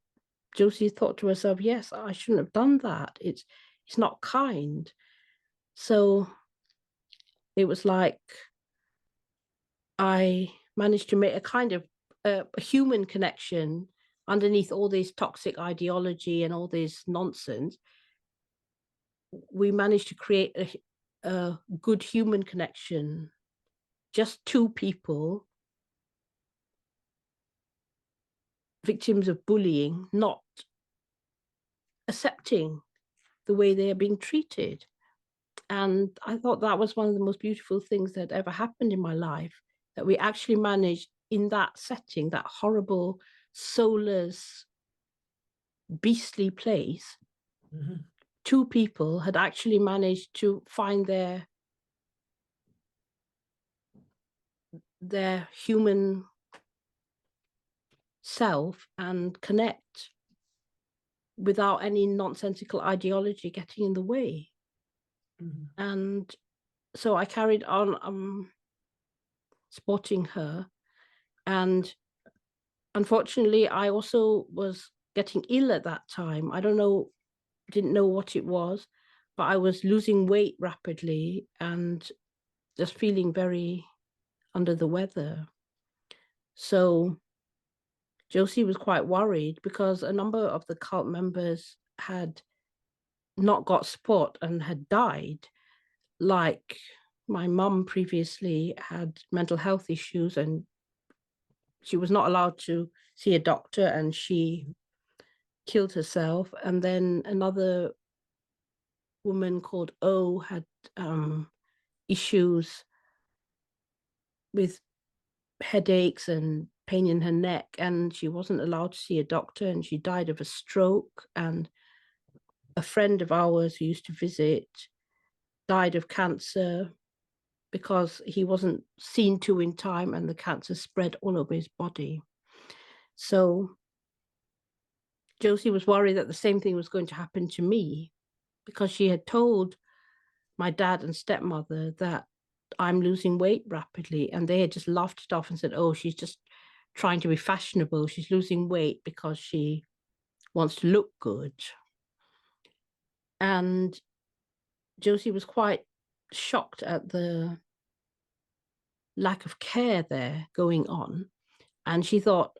Josie thought to herself, yes, I shouldn't have done that. It's not kind. So it was like I managed to make a kind of a human connection underneath all this toxic ideology and all this nonsense. We managed to create a good human connection, just two people, victims of bullying, not accepting the way they are being treated. And I thought that was one of the most beautiful things that ever happened in my life, that we actually managed in that setting, that horrible, soulless, beastly place, mhm. two people had actually managed to find their their human self and connect without any nonsensical ideology getting in the way. Mhm. And so I carried on supporting her. And unfortunately, I also was getting ill at that time. I don't know, didn't know what it was, but I was losing weight rapidly and just feeling very under the weather. So Josie was quite worried because a number of the cult members had not got support and had died. Like my mum previously had mental health issues and she was not allowed to see a doctor and she killed herself. And then another woman called O had issues with headaches and pain in her neck, and she wasn't allowed to see a doctor, and she died of a stroke. And a friend of ours who used to visit died of cancer because he wasn't seen to in time, and the cancer spread all over his body. So Josie was worried that the same thing was going to happen to me because she had told my dad and stepmother that I'm losing weight rapidly, and they had just laughed it off and said, "Oh, she's just trying to be fashionable. She's losing weight because she wants to look good." And Josie was quite shocked at the lack of care there going on. And she thought,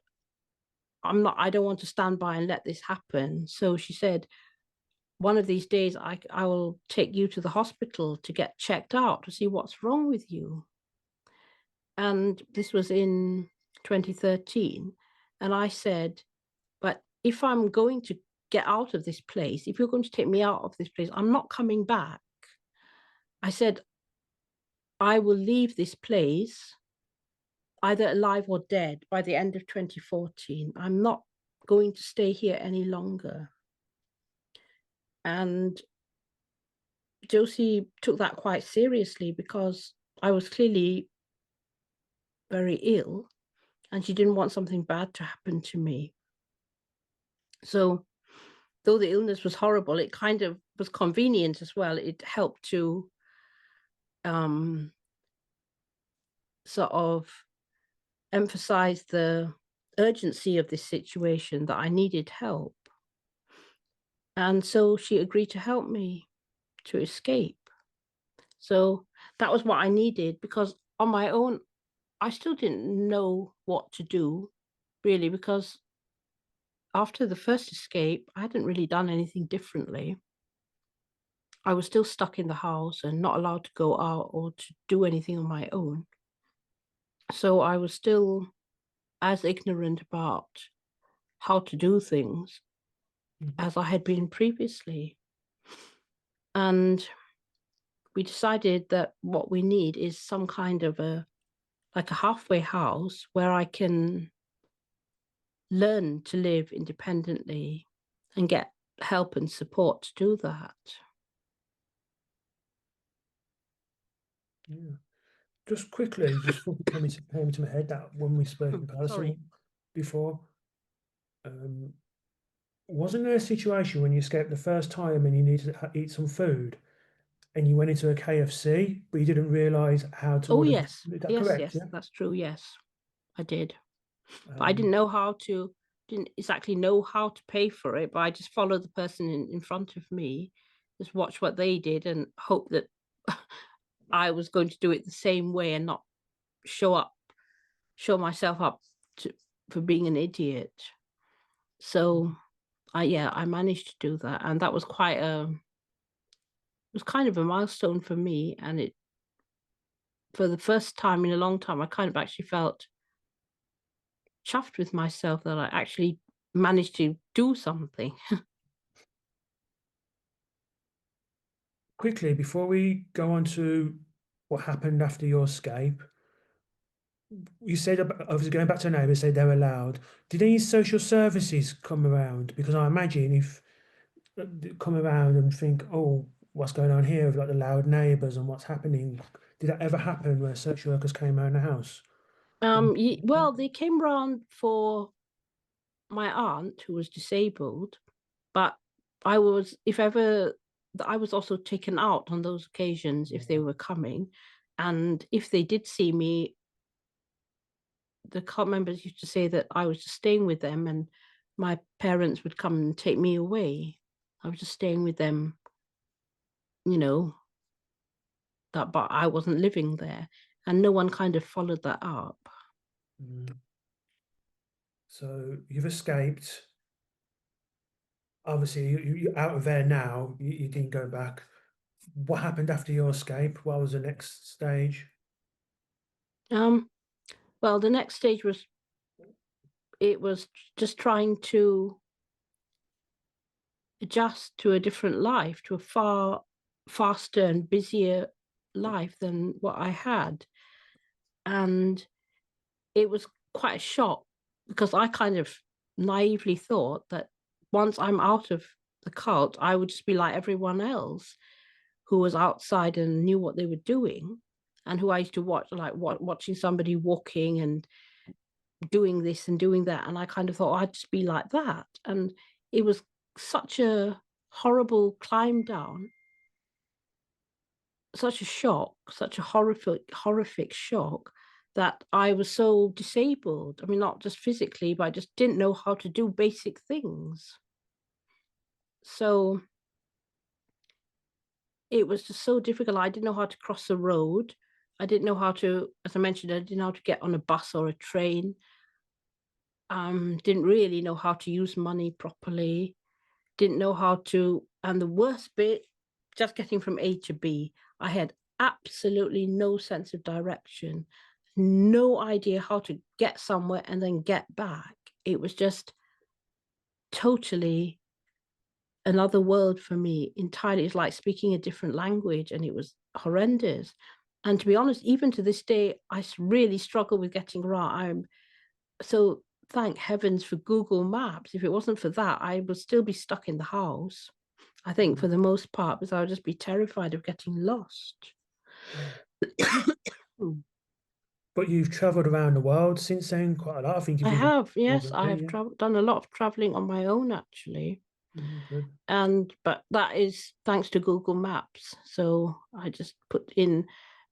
I don't want to stand by and let this happen. So she said, one of these days, I will take you to the hospital to get checked out to see what's wrong with you. And this was in 2013. And I said, but if I'm going to get out of this place, if you're going to take me out of this place, I'm not coming back. I said, I will leave this place either alive or dead by the end of 2014. I'm not going to stay here any longer. And Josie took that quite seriously because I was clearly very ill and she didn't want something bad to happen to me. So, though the illness was horrible, it kind of was convenient as well. It helped to um, sort of emphasize the urgency of this situation, that I needed help. And so she agreed to help me to escape. So that was what I needed because on my own, I still didn't know what to do really, because after the first escape, I hadn't really done anything differently. I was still stuck in the house and not allowed to go out or to do anything on my own. So I was still as ignorant about how to do things Mhm. as I had been previously. And we decided that what we need is some kind of like a halfway house where I can learn to live independently and get help and support to do that. Yeah. Just quickly, just something came into my head that when we spoke in Sorry. person before, um, wasn't there a situation when you escaped the first time and you needed to eat some food and you went into a KFC, but you didn't realize how to Oh, order? yes. Is that Yes, correct? yes, Yeah. that's true. Yes, I did. But I Um, didn't know how to, didn't exactly know how to pay for it, but I just followed the person in front of me, just watch what they did and hope that I was going to do it the same way and not show up, show myself up to, for being an idiot. So I managed to do that, and that was quite a, it was kind of a milestone for me. And it, for the first time in a long time, I kind of actually felt chuffed with myself that I actually managed to do something. quickly, before we go on to what happened after your escape, you said about, I was going back to neighbours, said they were loud. Did any social services come around? Because I imagine if come around and think, oh, what's going on here with like the loud neighbours and what's happening? Did that ever happen where social workers came around the house? Well, they came round for my aunt who was disabled, but I was, if ever, I was also taken out on those occasions if they were coming. And if they did see me, the cult members used to say that I was just staying with them and my parents would come and take me away. I was just staying with them, you know, that but I wasn't living there. And no one kind of followed that up. Mm. So you've escaped. Obviously, you're out of there now. You didn't go back. What happened after your escape? What was the next stage? Um, well, the next stage was it was just trying to adjust to a different life, to a far faster and busier life than what I had. And it was quite a shock because I kind of naively thought that once I'm out of the cult, I would just be like everyone else who was outside and knew what they were doing, and who I used to watch, like watching somebody walking and doing this and doing that. And I kind of thought, oh, I'd just be like that. And it was such a horrible climb down, such a shock, such a horrific shock, that I was so disabled. I mean, not just physically, but I just didn't know how to do basic things. So it was just so difficult. I didn't know how to cross the road. I didn't know how to, as I mentioned, I didn't know how to get on a bus or a train. Didn't really know how to use money properly. Didn't know how to, and the worst bit, just getting from A to B. I had absolutely no sense of direction, no idea how to get somewhere and then get back. It was just totally another world for me entirely. It's like speaking a different language, and it was horrendous. And to be honest, even to this day, I really struggle with getting around. I'm so thank heavens for Google Maps. If it wasn't for that, I would still be stuck in the house, I think, Mm. for the most part, because I would just be terrified of getting lost. Mm. But you've travelled around the world since then quite a lot. I think you've I been have, more yes, than I me, have yeah. done a lot of traveling on my own, actually. Good. And but that is thanks to Google Maps. So I just put in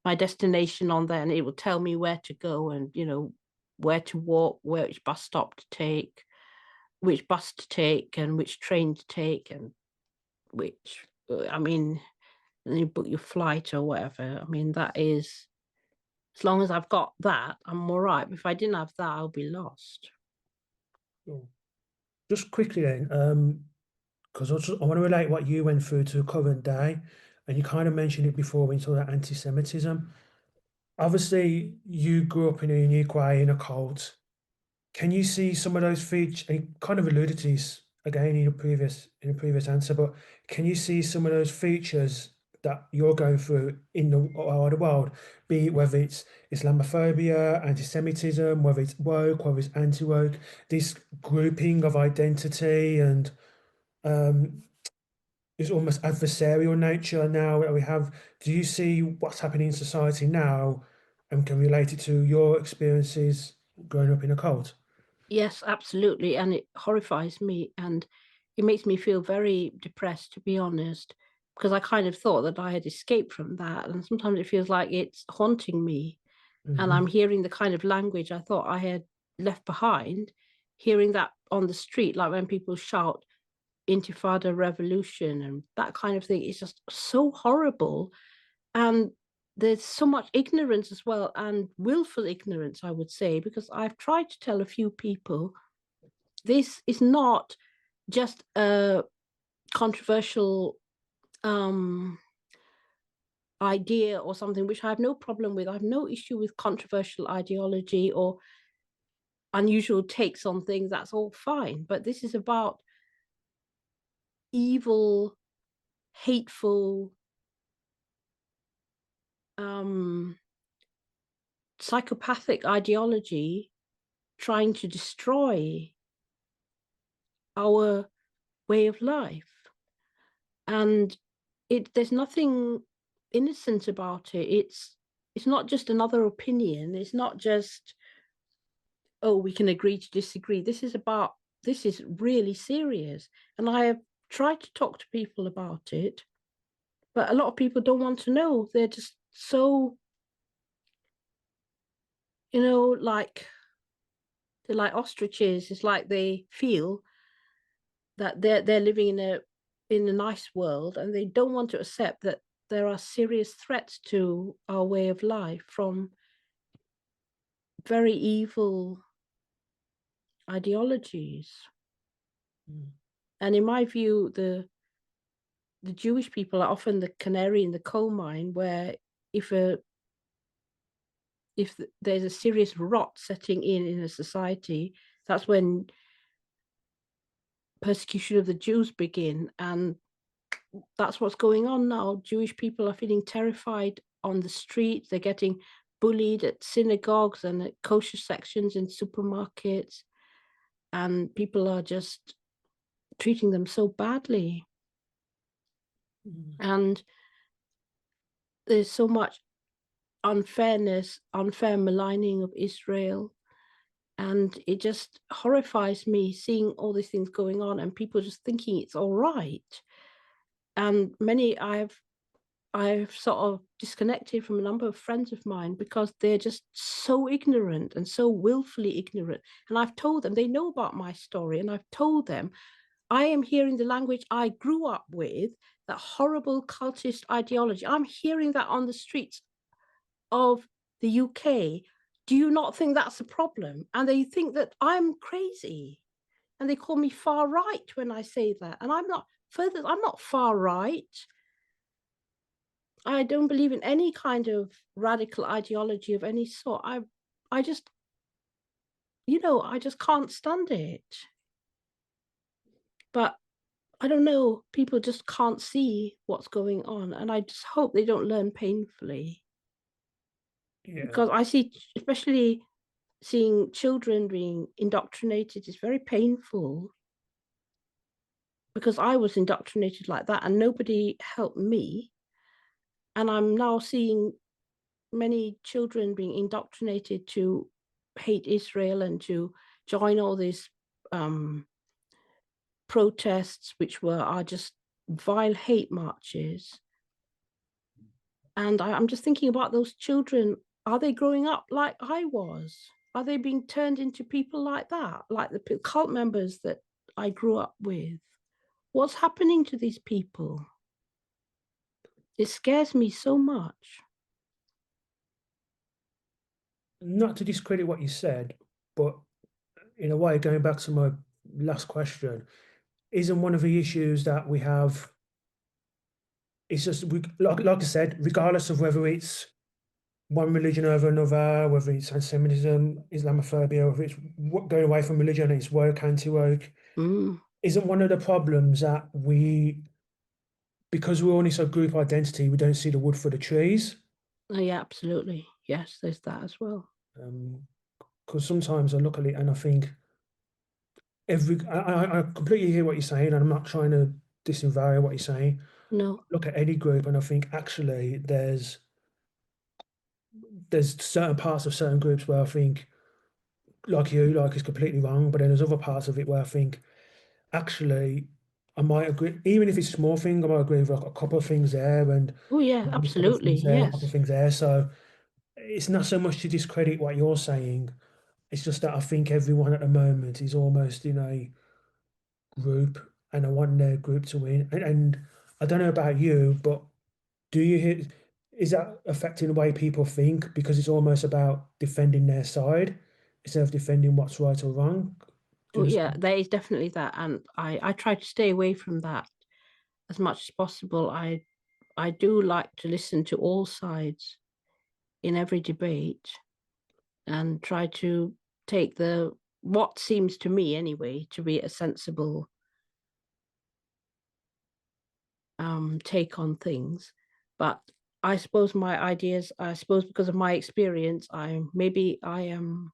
my destination on there, and it will tell me where to go, and where to walk, which bus stop to take, which bus to take, and which train to take, and which I mean, and you book your flight or whatever. I mean, that is, as long as I've got that, I'm all right. If I didn't have that, I'll be lost. Cool. Just quickly then, because I want to relate what you went through to current day, and you kind of mentioned it before when you talked about anti-Semitism. Obviously, you grew up in a unique way in a cult. Can you see some of those features? And you kind of alluded to this again in a previous answer, but can you see some of those features that you're going through in the wider world, be it whether it's Islamophobia, anti-Semitism, whether it's woke, whether it's anti-woke, this grouping of identity and um, this almost adversarial nature now that we have. Do you see what's happening in society now and can relate it to your experiences growing up in a cult? Yes, absolutely. And it horrifies me, and it makes me feel very depressed, to be honest, because I kind of thought that I had escaped from that. And sometimes it feels like it's haunting me. And I'm Hmm. hearing the kind of language I thought I had left behind, hearing that on the street, like when people shout Intifada revolution and that kind of thing. It's just so horrible. And there's so much ignorance as well, and willful ignorance, I would say, because I've tried to tell a few people this is not just a controversial um, idea or something, which I have no problem with. I have no issue with controversial ideology or unusual takes on things. That's all fine. But this is about evil, hateful, um, psychopathic ideology trying to destroy our way of life. And there's nothing innocent about it. It's not just another opinion. It's not just, oh, we can agree to disagree. This is really serious. And I have tried to talk to people about it, but a lot of people don't want to know. They're just so, like they're like ostriches. It's like they feel that they're living in a nice world, and they don't want to accept that there are serious threats to our way of life from very evil ideologies. Mm. And in my view, the Jewish people are often the canary in the coal mine, where if a if there's a serious rot setting in a society, that's when persecution of the Jews begin. And that's what's going on now. Jewish people are feeling terrified on the street. They're getting bullied at synagogues and at kosher sections in supermarkets, and people are just treating them so badly. Mm. And there's so much unfairness, unfair maligning of Israel. And it just horrifies me seeing all these things going on and people just thinking it's all right. And many I've sort of disconnected from a number of friends of mine because they're just so ignorant and so willfully ignorant. And I've told them, they know about my story, and I've told them I am hearing the language I grew up with, that horrible cultist ideology. I'm hearing that on the streets of the UK. Do you not think that's a problem? And they think that I'm crazy. And they call me far right when I say that. And I'm not far right. I don't believe in any kind of radical ideology of any sort. I just, I just can't stand it. But I don't know, people just can't see what's going on. And I just hope they don't learn painfully. Yeah. Because I see, especially seeing children being indoctrinated is very painful, because I was indoctrinated like that and nobody helped me. And I'm now seeing many children being indoctrinated to hate Israel and to join all these um, protests, which are just vile hate marches. And I'm just thinking about those children. Are they growing up like I was? Are they being turned into people like that, like the cult members that I grew up with? What's happening to these people? It scares me so much. Not to discredit what you said, but in a way, going back to my last question, isn't one of the issues that we have, it's just, like I said, regardless of whether it's one religion over another, whether it's antisemitism, Islamophobia, whether it's going away from religion, it's woke, anti-woke, Mm. isn't one of the problems that because we're only so group identity, we don't see the wood for the trees. Oh, yeah, absolutely. Yes, there's that as well. Because sometimes I look at it and I think I completely hear what you're saying, and I'm not trying to disinvalidate what you're saying. No. Look at any group and I think actually there's certain parts of certain groups where I think like is completely wrong, but then there's other parts of it where I think actually I might agree, even if it's a small thing, I might agree with like a couple of things there and Oh, yeah, maybe a couple of absolutely. things there, a couple of Yes. things there. So it's not so much to discredit what you're saying. It's just that I think everyone at the moment is almost in a group and I want their group to win. And I don't know about you, but do you hear, is that affecting the way people think because it's almost about defending their side instead of defending what's right or wrong? Do you Oh, yeah, understand? there is definitely that. And I try to stay away from that as much as possible. I do like to listen to all sides in every debate and try to take the what seems to me anyway to be a sensible take on things. But I suppose my ideas, I suppose because of my experience, I am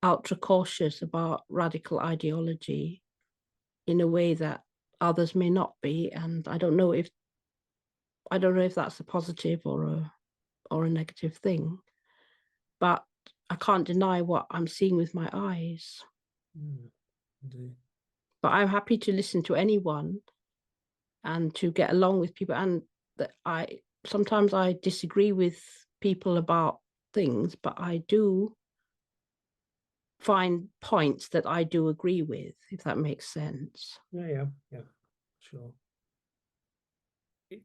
ultra cautious about radical ideology in a way that others may not be, and I don't know if that's a positive or a negative thing, but I can't deny what I'm seeing with my eyes. Indeed. But I'm happy to listen to anyone and to get along with people, and that I sometimes I disagree with people about things, but I do find points that I do agree with, if that makes sense. Yeah, sure.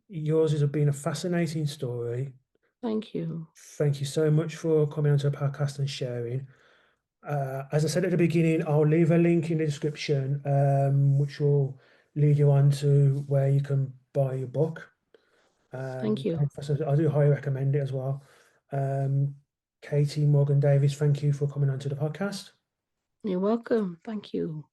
Yours has been a fascinating story. Thank you. Thank you so much for coming onto the podcast and sharing. As I said at the beginning, I'll leave a link in the description, which will lead you on to where you can buy your book. Thank you. I do highly recommend it as well. Katy Morgan Davies, thank you for coming onto the podcast. You're welcome. Thank you.